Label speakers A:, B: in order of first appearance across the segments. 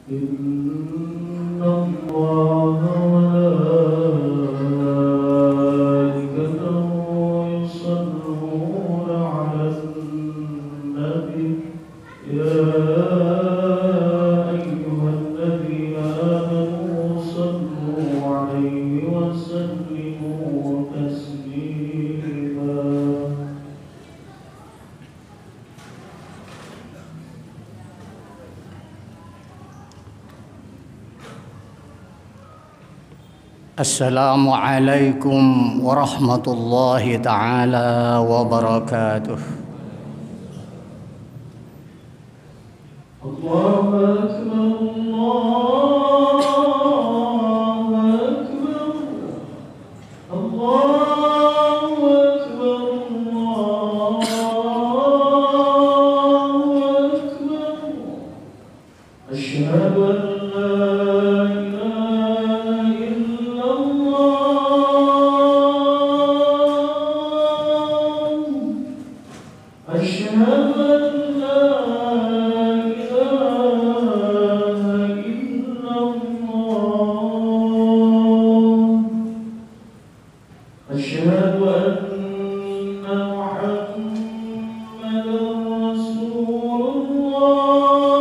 A: إن الله وملائكته يصلون على النبي يا أيها الذين آمنوا صلوا عليه وسلموا تسليما.
B: Assalamualaikum warahmatullahi ta'ala wabarakatuh.
A: Allahu Akbar, Allahu Akbar, Allahu Akbar, Allahu Akbar. Asyhadu an la ilaha illallah. Asyhadu an la أشهد أن محمدا رسول الله.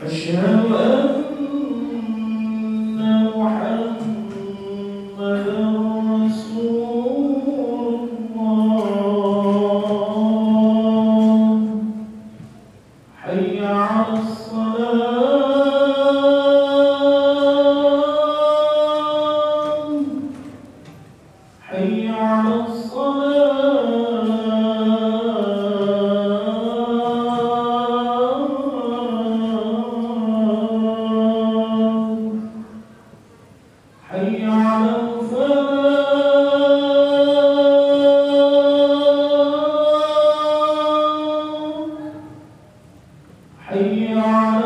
A: أشهد أن محمدا رسول الله. حي على الصلاة، حي على الصلاة، حي على الفلاح، حي على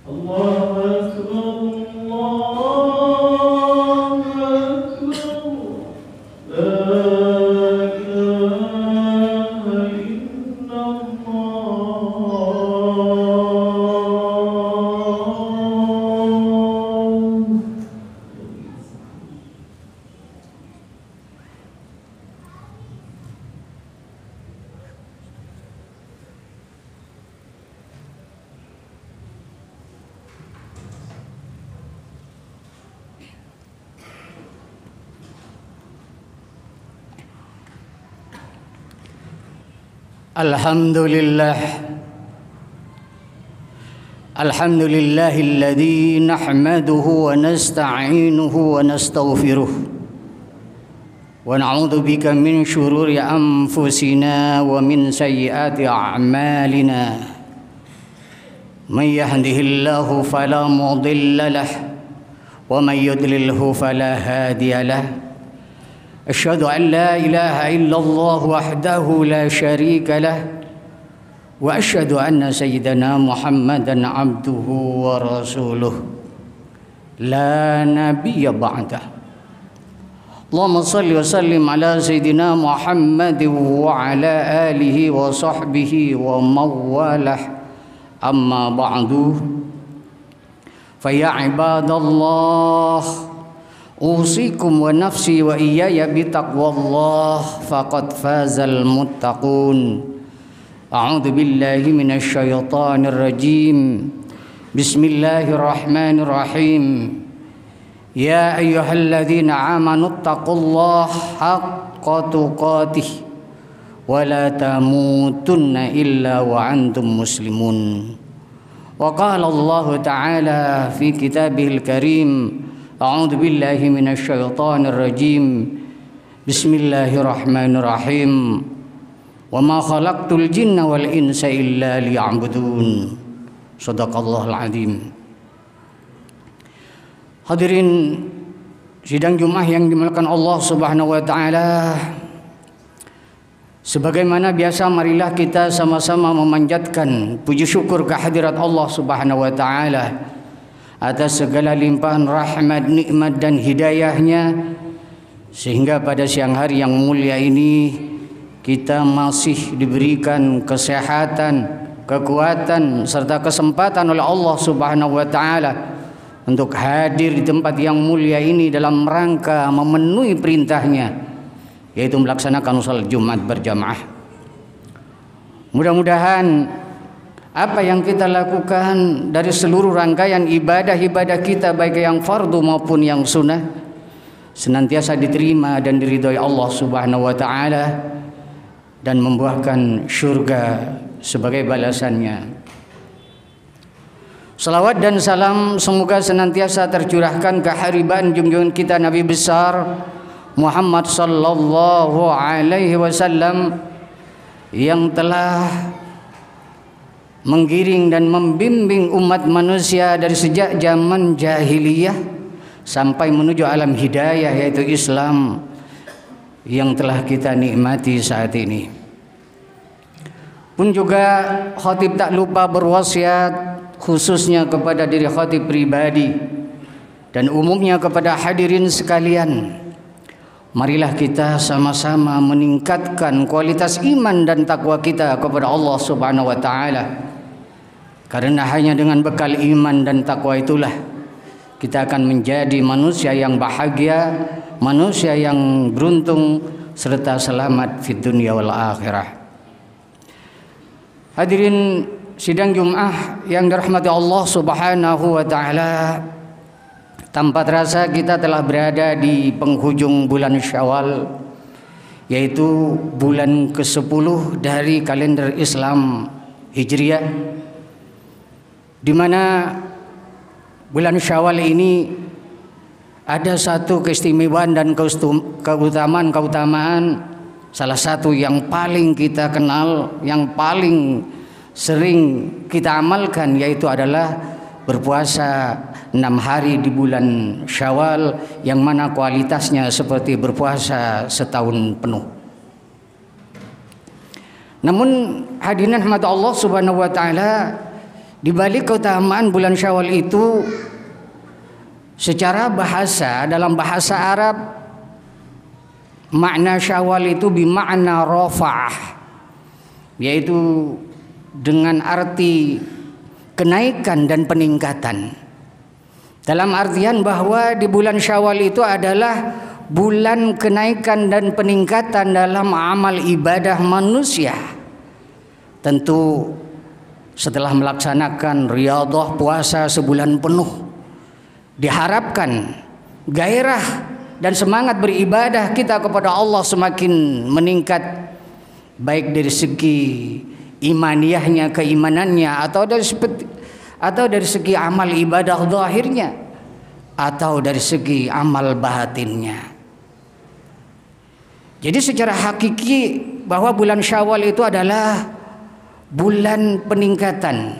A: الله أكبر، الله أكبر، لا إله إلا الله.
B: Alhamdulillah, alhamdulillahilladzi nahmaduhu wa nasta'inuhu wa nastaghfiruh wa na'udzu bika min syururi anfusina wa min sayyiati a'malina. May yahdihillahu fala mudilla lahu wa may yudlilhu fala hadiya lahu. أشهد أن لا إله إلا الله وحده لا شريك له وأشهد أن سيدنا محمدا عبده ورسوله لا نبي بعده. اللهم صل وسلم على سيدنا محمد وعلى آله وصحبه ومن والاه. أما بعد فيا عباد الله أوصيكم ونفسي وإياي بتقوى الله فقد فاز المتقون. أعوذ بالله من الشيطان الرجيم. بسم الله الرحمن الرحيم. يا أيها الذين آمنوا اتقوا الله حق تقاته ولا تموتن إلا وأنتم مسلمون. وقال الله تعالى في كتابه الكريم أعوذ بالله من الشيطان الرجيم. بسم الله الرحمن الرحيم. وما خلقت الجن والإنس إلا ليعبدون. صدق الله العظيم. Hadirin sidang Jumat yang dimuliakan Allah Subhanahu wa taala. Sebagaimana biasa, marilah kita sama-sama memanjatkan puji syukur kehadirat Allah Subhanahu wa taala atas segala limpahan rahmat, nikmat dan hidayahnya, sehingga pada siang hari yang mulia ini kita masih diberikan kesehatan, kekuatan serta kesempatan oleh Allah Subhanahu wa taala untuk hadir di tempat yang mulia ini dalam rangka memenuhi perintahnya, yaitu melaksanakan salat Jumat berjamaah. Mudah-mudahan apa yang kita lakukan dari seluruh rangkaian ibadah-ibadah kita, baik yang fardu maupun yang sunnah, senantiasa diterima dan diridhoi Allah Subhanahu wa taala dan membuahkan syurga sebagai balasannya. Salawat dan salam semoga senantiasa tercurahkan ke hariban junjungan kita Nabi besar Muhammad sallallahu alaihi wasallam yang telah menggiring dan membimbing umat manusia dari sejak zaman jahiliyah sampai menuju alam hidayah, yaitu Islam yang telah kita nikmati saat ini. Pun juga khatib tak lupa berwasiat khususnya kepada diri khatib pribadi dan umumnya kepada hadirin sekalian, marilah kita sama-sama meningkatkan kualitas iman dan takwa kita kepada Allah Subhanahu wa taala. Karena hanya dengan bekal iman dan takwa itulah kita akan menjadi manusia yang bahagia, manusia yang beruntung serta selamat di dunia wal akhirah. Hadirin sidang Jumat yang dirahmati Allah Subhanahu wa taala, tanpa terasa kita telah berada di penghujung bulan Syawal, yaitu bulan ke-10 dari kalender Islam Hijriah, di mana bulan Syawal ini ada satu keistimewaan dan keutamaan. Salah satu yang paling kita kenal, yang paling sering kita amalkan, yaitu adalah berpuasa 6 hari di bulan Syawal, yang mana kualitasnya seperti berpuasa setahun penuh. Namun hadirin rahmat Allah Subhanahu wa taala, di balik keutamaan bulan Syawal itu, secara bahasa, dalam bahasa Arab, makna Syawal itu bimakna rafa'ah, yaitu dengan arti kenaikan dan peningkatan. Dalam artian bahwa di bulan Syawal itu adalah bulan kenaikan dan peningkatan dalam amal ibadah manusia. Tentu setelah melaksanakan riyadhah puasa sebulan penuh, diharapkan gairah dan semangat beribadah kita kepada Allah semakin meningkat, baik dari segi imaniyahnya, keimanannya, atau dari segi amal ibadah zahirnya, atau dari segi amal batinnya. Jadi secara hakiki bahwa bulan Syawal itu adalah bulan peningkatan.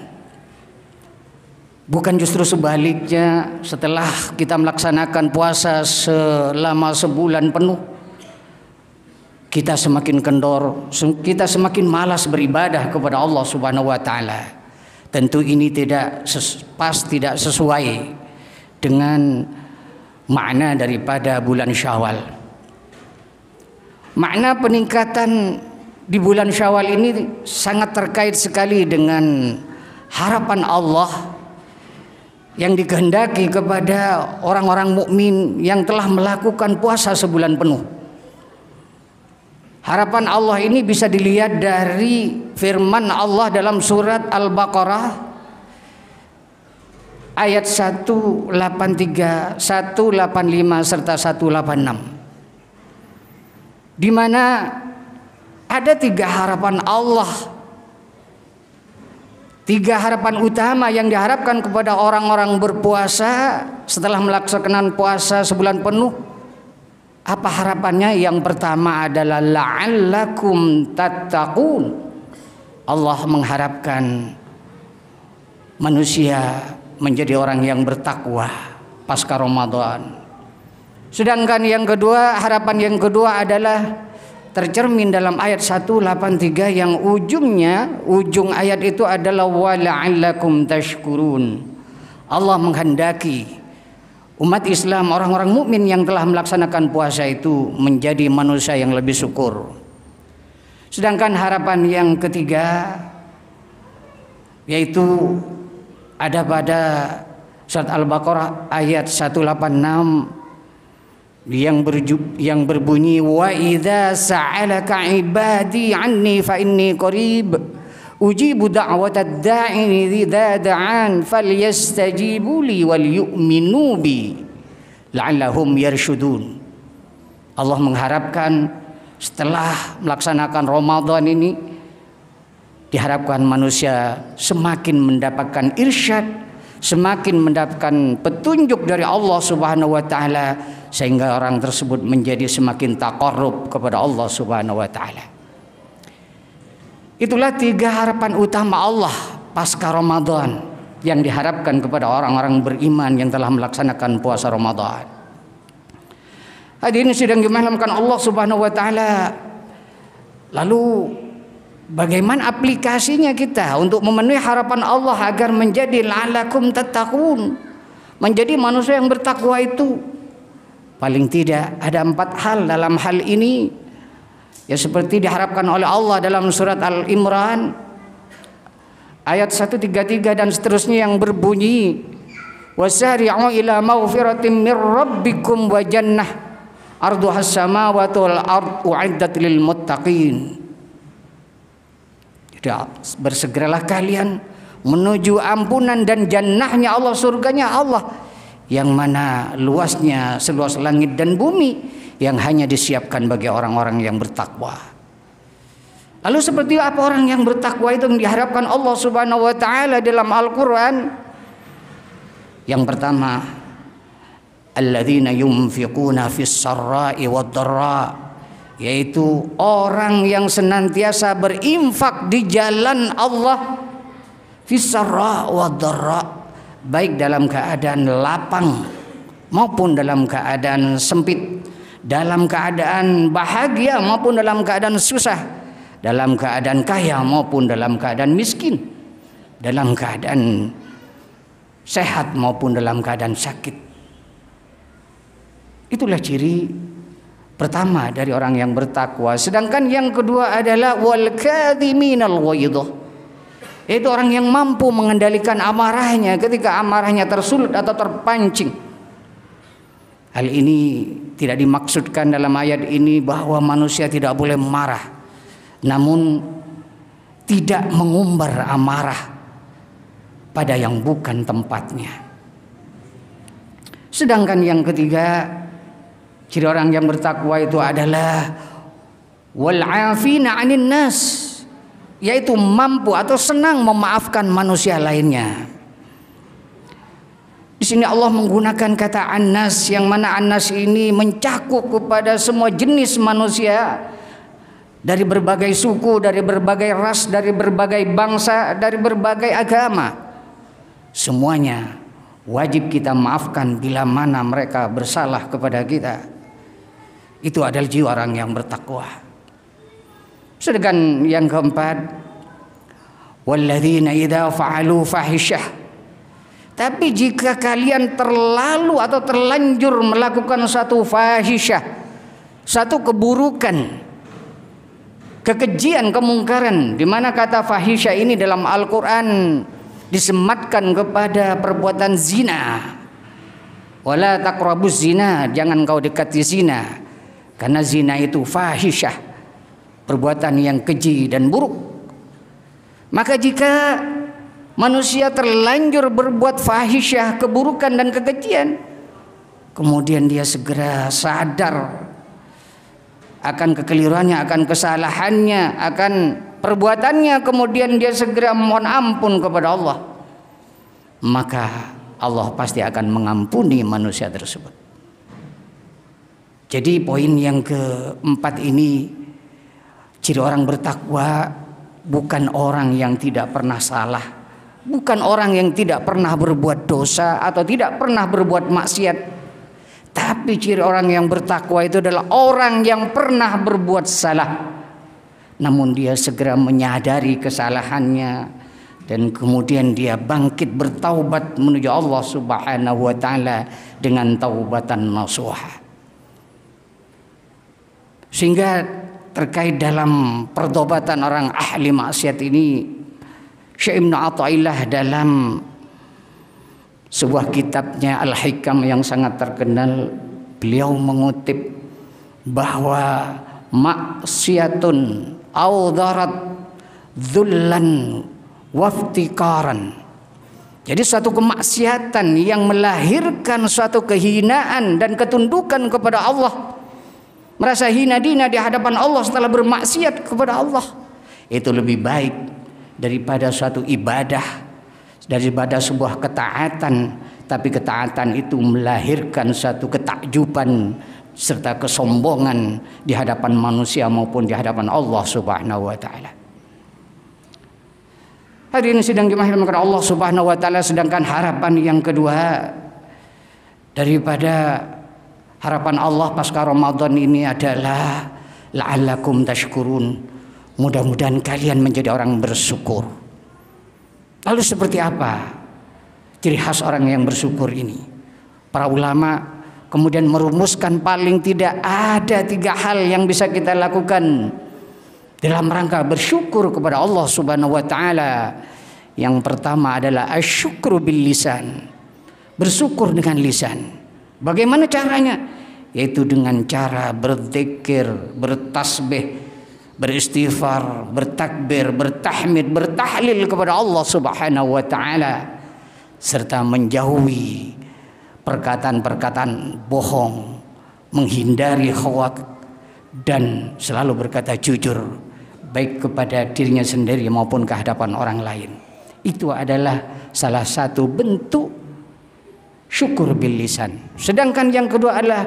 B: Bukan justru sebaliknya, setelah kita melaksanakan puasa selama sebulan penuh, kita semakin kendor, kita semakin malas beribadah kepada Allah Subhanahu wa taala. Tentu ini tidak sesuai dengan makna daripada bulan Syawal. Makna peningkatan di bulan Syawal ini sangat terkait sekali dengan harapan Allah yang dikehendaki kepada orang-orang mukmin yang telah melakukan puasa sebulan penuh. Harapan Allah ini bisa dilihat dari firman Allah dalam surat Al-Baqarah ayat 183, 185 serta 186, di mana ada 3 harapan Allah, 3 harapan utama yang diharapkan kepada orang-orang berpuasa setelah melaksanakan puasa sebulan penuh. Apa harapannya? Yang pertama adalah la'allakum tattaqun. Allah mengharapkan manusia menjadi orang yang bertakwa pasca Ramadan. Sedangkan yang kedua, harapan yang kedua adalah tercermin dalam ayat 183 yang ujung ayat itu adalah wala'allakum tashkurun. Allah menghendaki umat Islam, orang-orang mukmin yang telah melaksanakan puasa itu menjadi manusia yang lebih syukur. Sedangkan harapan yang ketiga yaitu ada pada surat Al-Baqarah ayat 186 yang berbunyi wa idza sa'alaka ibadi anni fa inni qarib ujibu da'watad da'i idza da'an falyastajibu li wal yu'minu bi la'allahum yarshudun. Allah mengharapkan setelah melaksanakan Ramadan ini diharapkan manusia semakin mendapatkan irsyad, semakin mendapatkan petunjuk dari Allah Subhanahu wa taala, sehingga orang tersebut menjadi semakin taqarrub kepada Allah Subhanahu wa taala. Itulah 3 harapan utama Allah pasca Ramadan yang diharapkan kepada orang-orang beriman yang telah melaksanakan puasa Ramadan. Hadirin sedang dimuliakan Allah Subhanahu wa taala. Lalu bagaimana aplikasinya kita untuk memenuhi harapan Allah agar menjadi la'allakum tattaqun, menjadi manusia yang bertakwa itu? Paling tidak ada 4 hal dalam hal ini, ya seperti diharapkan oleh Allah dalam surat Al-Imran ayat 133 dan seterusnya yang berbunyi wasari'u ila maghfiratin mir rabbikum wa jannah arduhas samawati wal ard u'iddat lil muttaqin. Bersegeralah kalian menuju ampunan dan jannahnya Allah, surganya Allah yang mana luasnya seluas langit dan bumi, yang hanya disiapkan bagi orang-orang yang bertakwa. Lalu seperti apa orang yang bertakwa itu yang diharapkan Allah Subhanahu wa taala dalam Al-Qur'an? Yang pertama, alladzina yunfiquna fis sarra'i wad dharra, yaitu orang yang senantiasa berinfak di jalan Allah fis sarra wad dharra, baik dalam keadaan lapang maupun dalam keadaan sempit, dalam keadaan bahagia maupun dalam keadaan susah, dalam keadaan kaya maupun dalam keadaan miskin, dalam keadaan sehat maupun dalam keadaan sakit. Itulah ciri pertama dari orang yang bertakwa. Sedangkan yang kedua adalah wal kadhiminal ghaidh, yaitu orang yang mampu mengendalikan amarahnya ketika amarahnya tersulut atau terpancing. Hal ini tidak dimaksudkan dalam ayat ini bahwa manusia tidak boleh marah, namun tidak mengumbar amarah pada yang bukan tempatnya. Sedangkan yang ketiga, ciri orang yang bertakwa itu adalah wal 'afina 'anil nas, yaitu mampu atau senang memaafkan manusia lainnya. Di sini Allah menggunakan kata annas, yang mana annas ini mencakup kepada semua jenis manusia, dari berbagai suku, dari berbagai ras, dari berbagai bangsa, dari berbagai agama. Semuanya wajib kita maafkan bila mana mereka bersalah kepada kita. Itu adalah jiwa orang yang bertakwa. Sedangkan yang keempat, walladzina idza fa'alu fahisyah, tapi jika kalian terlalu atau terlanjur melakukan satu fahisyah, satu keburukan, kekejian, kemungkaran, di mana kata fahisyah ini dalam Al-Qur'an disematkan kepada perbuatan zina. Wala taqrabuz zina, jangan kau dekati zina. Karena zina itu fahisyah, perbuatan yang keji dan buruk. Maka jika manusia terlanjur berbuat fahisyah, keburukan dan kekejian, kemudian dia segera sadar akan kekeliruannya, akan kesalahannya, akan perbuatannya, kemudian dia segera mohon ampun kepada Allah, maka Allah pasti akan mengampuni manusia tersebut. Jadi poin yang keempat ini, ciri orang bertakwa bukan orang yang tidak pernah salah, bukan orang yang tidak pernah berbuat dosa atau tidak pernah berbuat maksiat, Tapi ciri orang yang bertakwa itu adalah orang yang pernah berbuat salah, namun dia segera menyadari kesalahannya dan kemudian dia bangkit bertaubat menuju Allah Subhanahu wa taala dengan taubatan nasuha. Sehingga terkait dalam pertobatan orang ahli maksiat ini, Syekh Ibnu Athaillah dalam sebuah kitabnya Al-Hikam yang sangat terkenal, beliau mengutip bahwa maksiatun awdarat dzullan waftikaran. Jadi suatu kemaksiatan yang melahirkan suatu kehinaan dan ketundukan kepada Allah, merasa hina dina di hadapan Allah setelah bermaksiat kepada Allah, itu lebih baik daripada suatu ibadah, daripada sebuah ketaatan, tapi ketaatan itu melahirkan satu ketakjuban serta kesombongan di hadapan manusia maupun di hadapan Allah Subhanahu wa taala. Hadirin sidang jemaah yang dimuliakan Allah Subhanahu wa taala, sedangkan harapan yang kedua daripada harapan Allah pasca Ramadan ini adalah la'allakum tashkurun. Mudah-mudahan kalian menjadi orang bersyukur. Lalu seperti apa ciri khas orang yang bersyukur ini? Para ulama kemudian merumuskan paling tidak ada 3 hal yang bisa kita lakukan dalam rangka bersyukur kepada Allah Subhanahu wa taala. Yang pertama adalah asyukru bil lisan. Bersyukur dengan lisan. Bagaimana caranya? Yaitu dengan cara berzikir, bertasbih, beristighfar, bertakbir, bertahmid, bertahlil kepada Allah Subhanahu wa taala, serta menjauhi perkataan-perkataan bohong, menghindari khawat, dan selalu berkata jujur baik kepada dirinya sendiri maupun ke hadapan orang lain. Itu adalah salah satu bentuk syukur bil lisan. Sedangkan yang kedua adalah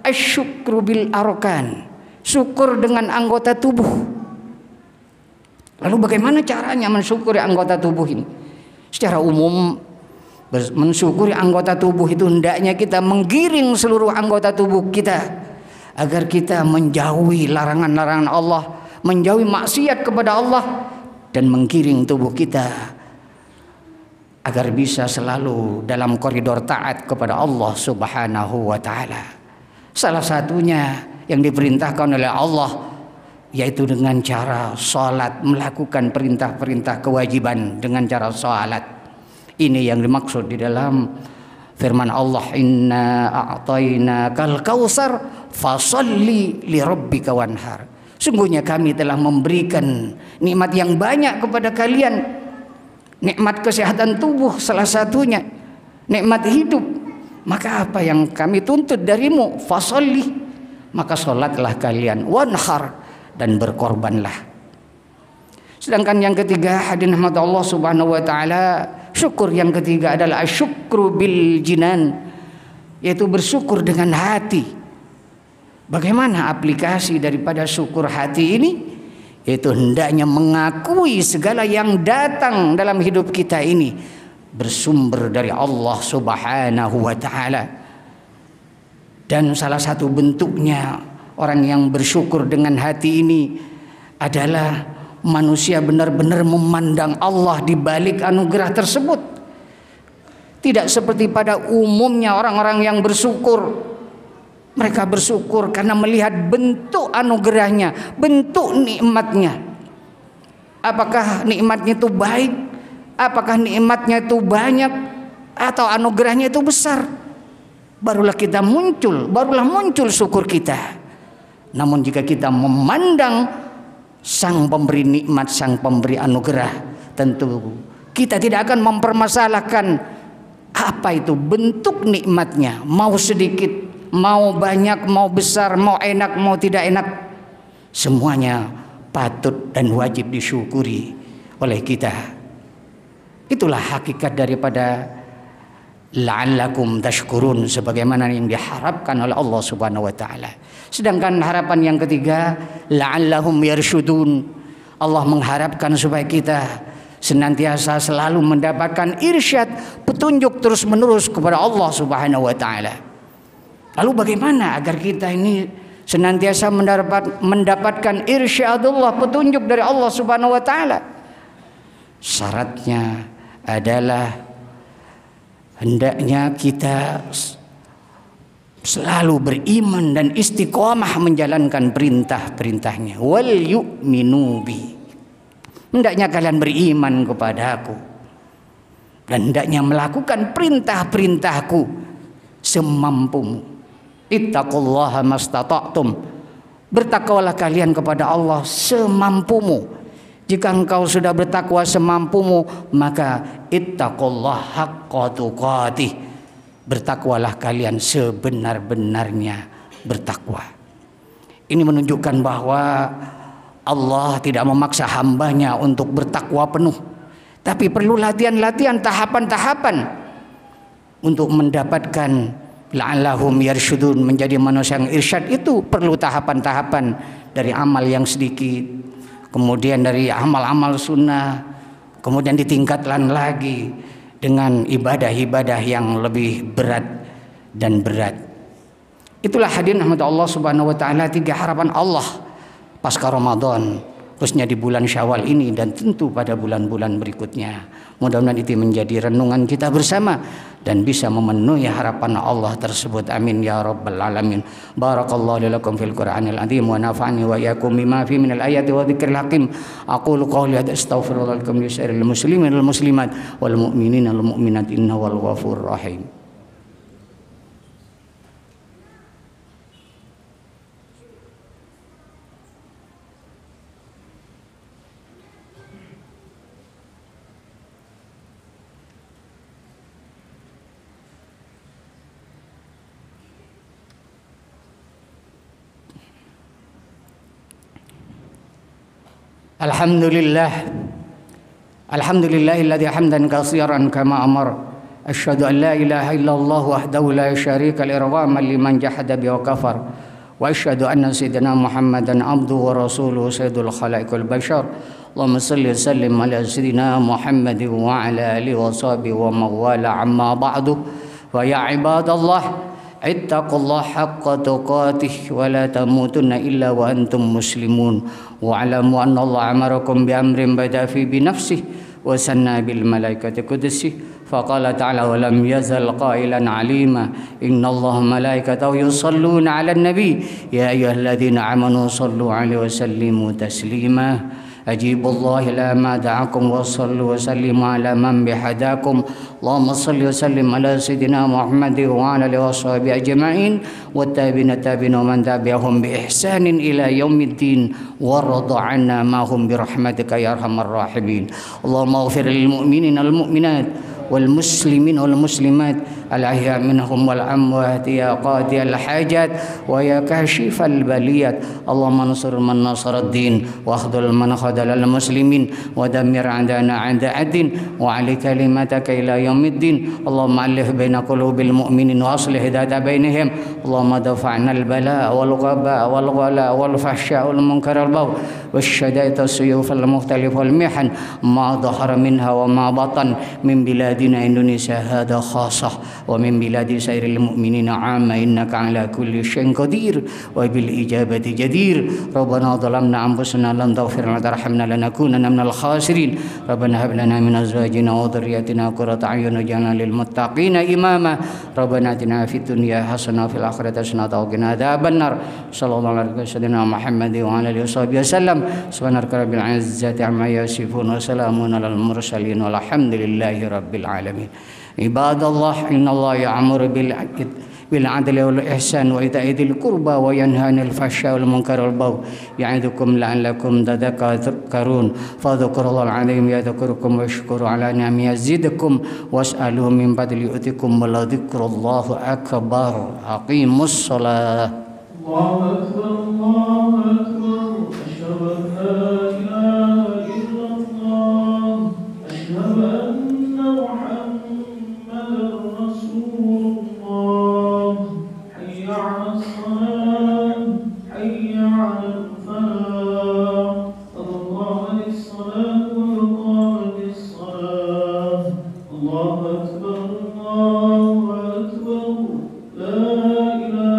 B: asyukru bil arkan, syukur dengan anggota tubuh. Lalu bagaimana caranya mensyukuri anggota tubuh ini? Secara umum mensyukuri anggota tubuh itu hendaknya kita menggiring seluruh anggota tubuh kita agar kita menjauhi larangan-larangan Allah, menjauhi maksiat kepada Allah, dan menggiring tubuh kita agar bisa selalu dalam koridor taat kepada Allah Subhanahu wa taala. Salah satunya yang diperintahkan oleh Allah yaitu dengan cara salat, melakukan perintah-perintah kewajiban dengan cara salat. Ini yang dimaksud di dalam firman Allah, inna a'tainakal kautsar fasalli li rabbika wanhar. Sungguhnya kami telah memberikan nikmat yang banyak kepada kalian. Nikmat kesehatan tubuh salah satunya, nikmat hidup. Maka apa yang kami tuntut darimu? Fasalli, maka sholatlah kalian, wanhar, dan berkorbanlah. Sedangkan yang ketiga, hadirin rahmat Allah Subhanahu wa taala, syukur yang ketiga adalah asyukru bil jinan, yaitu bersyukur dengan hati. Bagaimana aplikasi daripada syukur hati ini? Yaitu hendaknya mengakui segala yang datang dalam hidup kita ini bersumber dari Allah Subhanahu wa taala. Dan salah satu bentuknya orang yang bersyukur dengan hati ini adalah manusia benar-benar memandang Allah di balik anugerah tersebut. Tidak seperti pada umumnya orang-orang yang bersyukur. Mereka bersyukur karena melihat bentuk anugerahnya, bentuk nikmatnya. Apakah nikmatnya itu baik? Apakah nikmatnya itu banyak? Atau anugerahnya itu besar? Barulah muncul syukur kita. Namun jika kita memandang sang pemberi nikmat, sang pemberi anugerah, tentu kita tidak akan mempermasalahkan apa itu bentuk nikmatnya, mau sedikit, mau banyak, mau besar, mau enak, mau tidak enak, semuanya patut dan wajib disyukuri oleh kita. Itulah hakikat daripada la'allakum tashkurun, sebagaimana yang diharapkan oleh Allah Subhanahu wa taala. Sedangkan harapan yang ketiga, la'allahum yarshudun. Allah mengharapkan supaya kita senantiasa selalu mendapatkan irsyad, petunjuk terus-menerus kepada Allah Subhanahu wa taala. Lalu bagaimana agar kita ini senantiasa mendapatkan irsyadullah, petunjuk dari Allah Subhanahu wa taala? Syaratnya adalah hendaknya kita selalu beriman dan istiqomah menjalankan perintah-perintahnya. Wal yu'minu bi. Hendaknya kalian beriman kepadaku dan hendaknya melakukan perintah-perintahku semampumu. Ittaqullaha mastata'tum. Bertakwalah kalian kepada Allah semampumu. Jika engkau sudah bertakwa semampumu, maka ittaqullaha haqqa tuqatih. Bertakwalah kalian sebenar-benarnya bertakwa. Ini menunjukkan bahwa Allah tidak memaksa hambanya untuk bertakwa penuh, tapi perlu latihan-latihan, tahapan-tahapan untuk mendapatkan la'allahum yarsyudun, menjadi manusia yang irsyad. Itu perlu tahapan-tahapan dari amal yang sedikit, kemudian dari amal-amal sunnah, kemudian ditingkatkan lagi dengan ibadah-ibadah yang lebih berat dan berat. Itulah hadirin rahmat Allah Subhanahu wa taala, 3 harapan Allah pasca Ramadan, khususnya di bulan Syawal ini dan tentu pada bulan-bulan berikutnya. Mudah-mudahan itu menjadi renungan kita bersama dan bisa memenuhi harapan Allah tersebut. Amin ya rabbal alamin. Barakallahu lakum fil Qur'anil azim wa nafa'ani wa iyyakum bima fi minal ayati wa dzikril hakim. Aqulu qawli hadza astaghfirullah lakum li sa'iril muslimin wal muslimat wal mu'minina wal mu'minat innahu wal ghafurur rahim. Alhamdulillahilladzi hamdan katsiran kama amar. Asyhadu an la ilaha illallah wahdahu la syarika lirwaman liman jahada bi wa kafar. Wa asyhadu anna sayyidina Muhammadan abduhu wa rasuluhu sayyidul khalaiqil bashar. Allahumma shalli wa sallim ala sayyidina Muhammadin wa ala alihi wa sahbihi wa mawala amma ba'du. Wa ya ibadallah, ittaqullaha haqqa tuqatih wa la tamutunna illa wa antum muslimun wa alamu anna Allah amarakum bi amrin bada fi bi nafsihi wa sanna bil malaikati qudsi faqala ta'ala wa lam yazal qailan alima inna Allah malaikatahu yusalluna 'alan nabi ya ayyuhalladzina amanu sallu 'alaihi wa sallimu taslima. أجيبوا الله إلى ما دعاكم وصلوا وسلموا على من بهداكم. اللهم صل وسلم على سيدنا محمد وعلى آله وصحبه أجمعين والتابعين التابعين ومن تبعهم بإحسان إلى يوم الدين وارض عنا معهم برحمتك يا أرحم الراحمين. اللهم اغفر للمؤمنين والمؤمنات والمسلمين والمسلمات الأحياء منهم والأموات يا قاضي الحاجات ويا كاشف البليات. اللهم انصر من نصر الدين واخذل من خذل المسلمين ودمر عندنا أعداء الدين وعلي كلمتك إلى يوم الدين. اللهم ألف بين قلوب المؤمنين وأصلح ذات بينهم. اللهم دفعنا البلاء والغباء والغلاء والفحشاء والمنكر والبغي والشدائد السيوف المختلف والمحن ما ظهر منها وما بطن من بلادنا إندونيسيا هذا خاصة ومن بلاد سائر المؤمنين عامة إنك على كل شيء قدير وبالإجابة جدير. ربنا ظلمنا أنفسنا لن تغفر لنا وترحمنا لنكونن من الخاسرين. ربنا هب لنا من أزواجنا وذرياتنا قرة أعين واجعلنا للمتقين إماما. ربنا آتنا في الدنيا حسنة وفي الآخرة حسنة وقنا عذاب النار. صلى الله على سيدنا محمد وعلى آله وصحبه وسلم. سبحان رب العزة عما يصفون وسلام على المرسلين والحمد لله رب العالمين. عباد الله إن الله يأمر بالعدل والإحسان وإيتاء ذي القربى وينهى عن الفحشاء والمنكر والبغي يعظكم لعلكم تذكرون. فاذكروا الله العظيم يذكركم واشكروا على نعمه يزدكم واسألوه من فضله يؤتكم ولذكر الله أكبر. أقيموا الصلاة.
A: الله أكبر الله أكبر أشهد أن لا إله إلا الله أشهد أن محمدا رسول الله حي على الصلاة حي على الفلاح الله للصلاة والله للصلاة. الله أكبر الله أكبر لا إله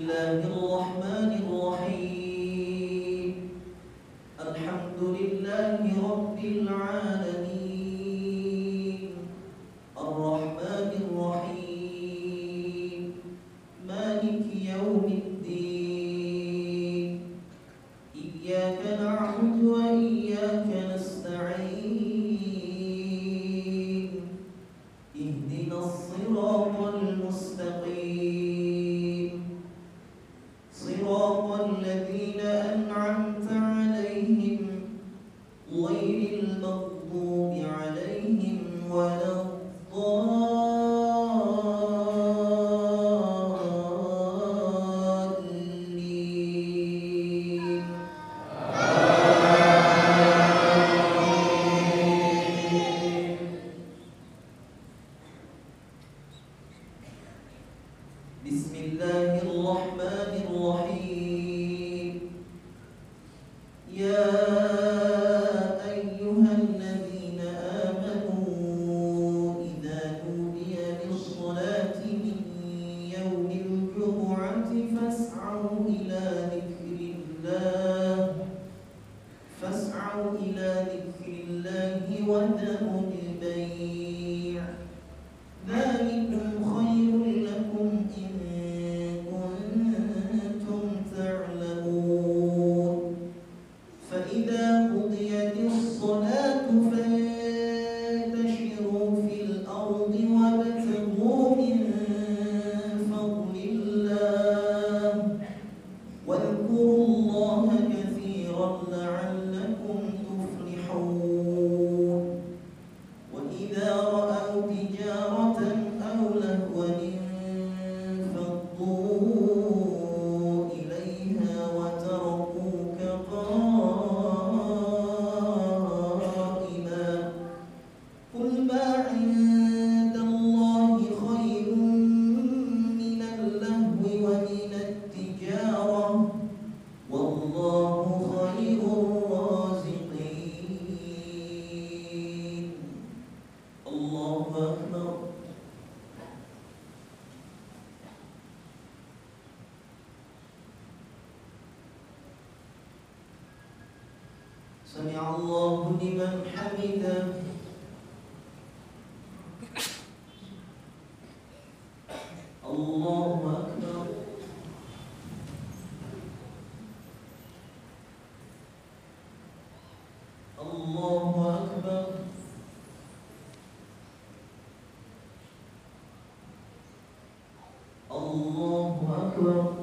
A: الله الرحمن الرحيم الحمد لله رب العالمين الرحمن الرحيم مالك يوم الدين إياك نعبد وإياك نستعين اهدنا الصراط المستقيم صراط الذين أنعمت عليهم غير المغضوب عليهم ولا الضالين بسم الله الرحمن الرحيم يا أيها الذين آمنوا إذا نودي للصلاة من يوم الجمعة فاسعوا إلى ذكر الله وذروا البيع ذلكم خير لكم إن كنتم تعلمون فإذا قضيت الصلاة فانتشروا في الأرض وابتغوا من فضل الله واذكروا الله كثيرا لعلكم تفلحون وإذا رأوا تجارة أو لهوا انفضوا إليها وتركوك قائما قل ما عند الله خير من اللهو ومن التجارة والله خير الرازقين الله أكبر سمع الله لمن حمده الله أكبر الله أكبر الله أكبر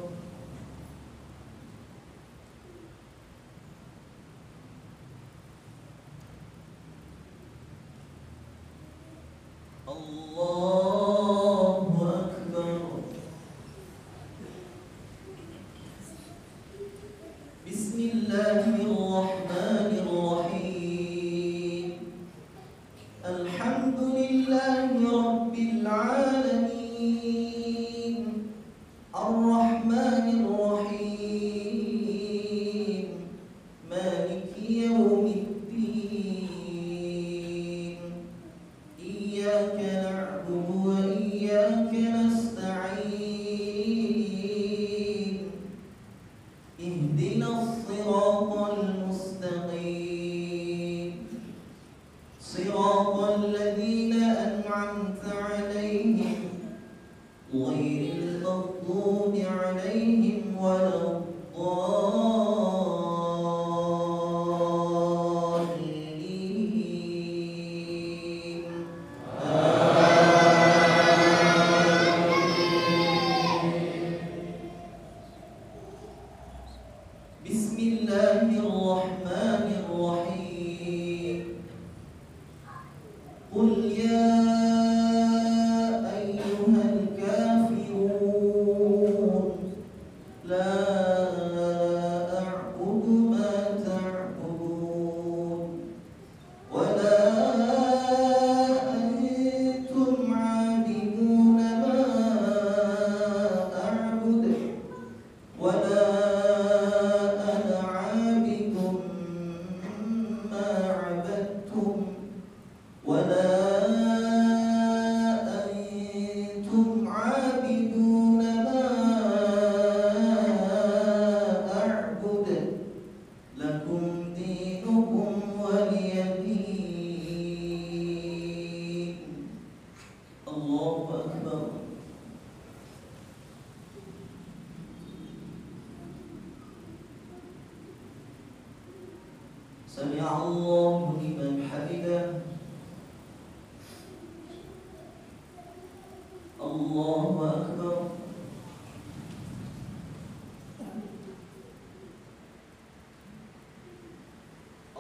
A: الله أكبر بسم الله الرحمن الرحيم سمع الله لمن حمده الله أكبر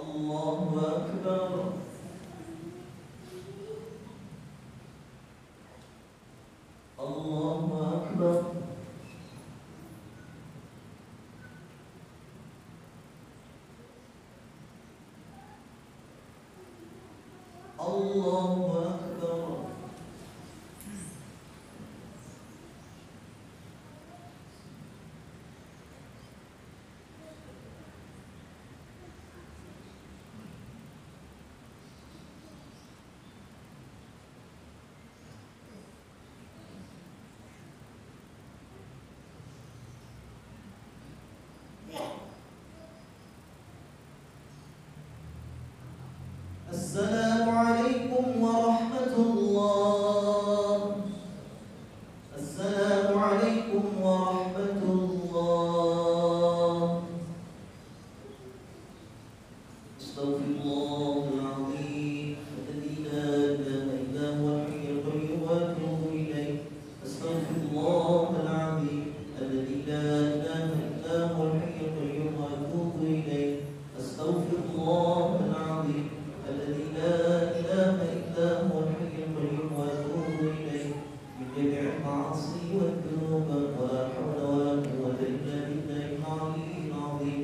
A: الله أكبر الله أكبر الله أكبر السلام عليكم ورحمة الله. السلام عليكم ورحمة الله. استغفر الله العظيم الذي لا إله إلا هو الحي القيوم وأتوب إليه. استغفر الله العظيم الذي لا إله إلا هو الحي القيوم وأتوب إليه. استغفر الله العظيم الذي لا إله إلا هو الحي القيوم وأتوب إليه من جميع المعاصي والذنوب ولا حول ولا قوة إلا بالله العلي العظيم.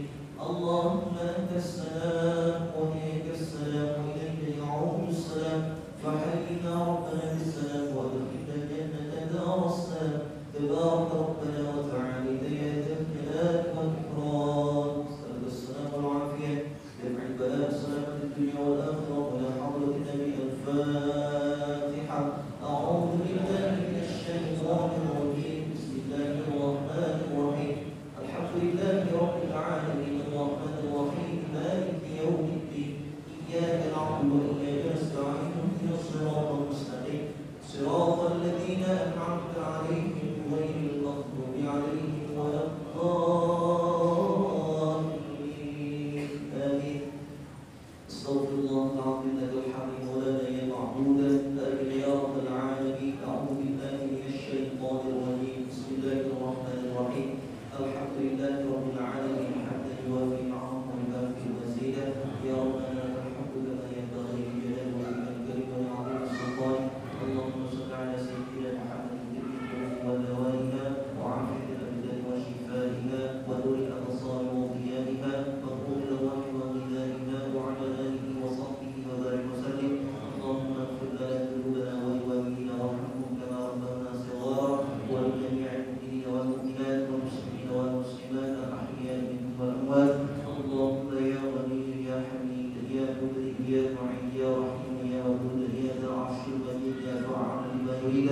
A: اللهم أنت السلام ومنك السلام وإليك يعود السلام فحينا ربنا بالسلام وأدخلنا الجنة دار السلام. تبارك ربنا وتعالى يا ذا الجلال والإكرام. نسألك السلام والعافية جمع البلاء سلامة الدنيا والآخرة ولا حول ولا قوة. الفاتحة. أعوذ بالله من الشيطان الرجيم. بسم الله الرحمن الرحيم. الحمد لله رب العالمين الرحمن الرحيم مالك يوم الدين. إياك نعبد وإياك نستعين اهدنا الصراط المستقيم صراط الذين أنعمت عليهم غير المغضوب عليهم ولا الضالين. آمين. استغفر الله العظيم لك الحمد ولا يا معبودا آمين يا رب العالمين. أعوذ بالله من الشيطان الرجيم. بسم الله الرحمن الرحيم. الحمد لله رب العالمين حمدا يوافي نعمه ويكافئ مزيدا. يا ربنا لك الحمد كما ينبغي لجلال وجهك الكريم وعظيم السلطان. اللهم صل على سيدنا محمد النبي ودوائها وعافية الأبدان وشفائها ونور الأبصار وضيائها وقوم الأرواح وغذائها وعلى آله وصحبه وبارك وسلم. اللهم اغفر لنا ذنوبنا ولوالدينا وارحمهم كما ربونا صغارا ولجميع المؤمنين والمؤمنات والمسلمين والمسلمات الأحياء منهم والأموات. اللهم يا غني يا حميد يا مبدئ يا معين يا رحيم يا ودود يا ذا العرش المجيد يا فعال لما يريد.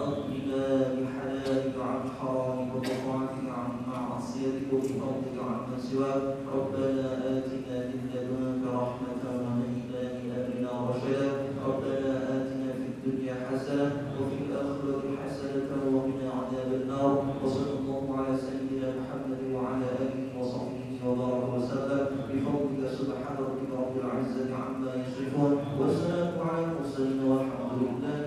A: أغننا بحلالك عن حرامك وبطاعتك عن معصيتك وبفضلك عمن سواك. ربنا آتنا من لدنك رحمة وهيئ لنا من أمرنا رشدا. ربنا آتنا في الدنيا حسنة وفي الآخرة حسنة وقنا عذاب النار. وصلى الله على سيدنا محمد وعلى آله وصحبه وبارك وسلم بفضلك سبحان ربك رب العزة عما يصفون وسلام على المرسلين والحمد لله